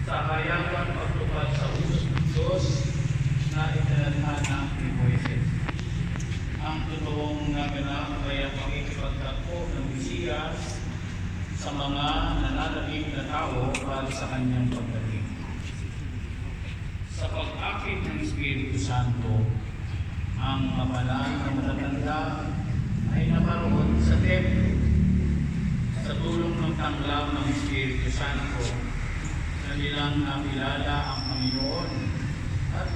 sa hayagan pagtupad sa utos ng Diyos na itinadhana ni Moises. Ang totoong naganap ay ang pakikipagtakbo ng Mesiyas sa mga nananabik na tao para sa kanyang pagdating. Sa pag-akit ng Espiritu Santo, ang mapalan na matatanda ay naparoon sa templo. Sa tulong ng tanglaw ng Espiritu Santo, kanilang nakilala ang Panginoon at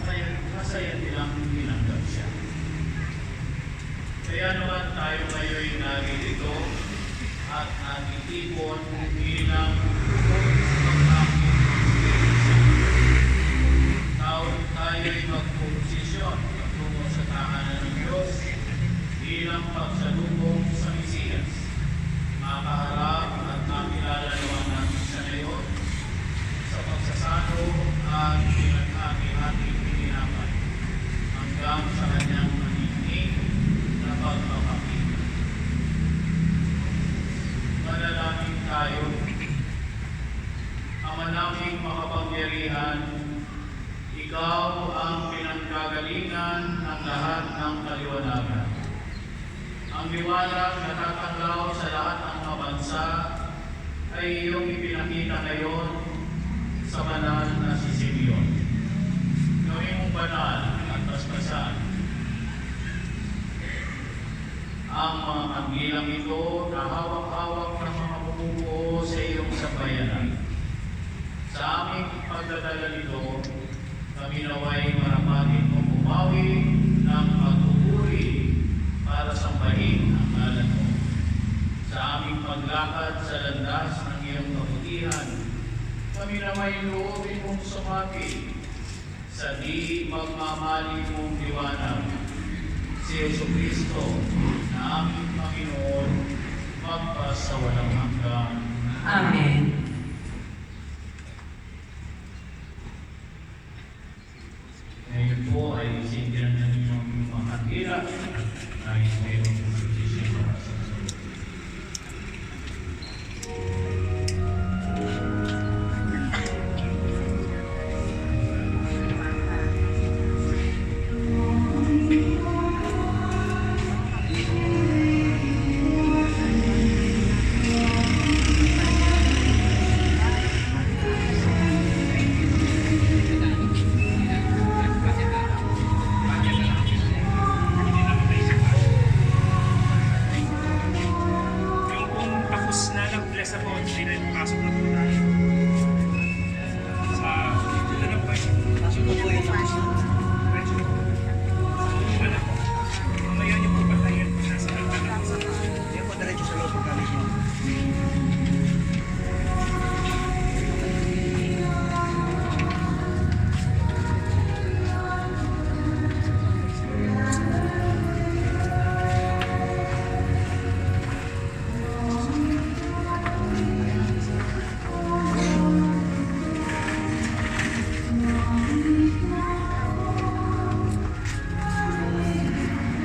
masaya nilang tinanggap siya. Kaya naman tayo ngayon narito at natitipon bilang bukod sa pag-akit ng Espiritu Santo. Tayo'y magposisyon patungo sa tahanan ng Diyos bilang pagsalubong sa Mesiyas. Makaharap at makilala naman natin siya ngayon sa pagsasalo at pinag-hati-hati pininapan hanggang sa kanyang maningning na pagpapakita. Manalangin tayo. Ama naming makapangyarihan, ikaw ang pinanggagalingan ng lahat ng kaliwanagan. Ang liwanag na tatanglaw sa lahat ng mga bansa ay iyong ipinakita ngayon sa banal na si Simeon. Gawin mong banal at basbasan ang mga pagbilang ito na hawak-hawak ng mga bumubuo sa iyong sambayanan. Sa aming pagdadala nito, kami naway marapatin mong umawi ng pagpupuri para sambahin ang ngalan mo. Sa aming paglakad sa landas ng iyong kabutihan, kami naway loobin mong sumapi sa di magmamali mong liwanag. Si Jesucristo na aming Panginoon, magpasawalang hanggan. Amen.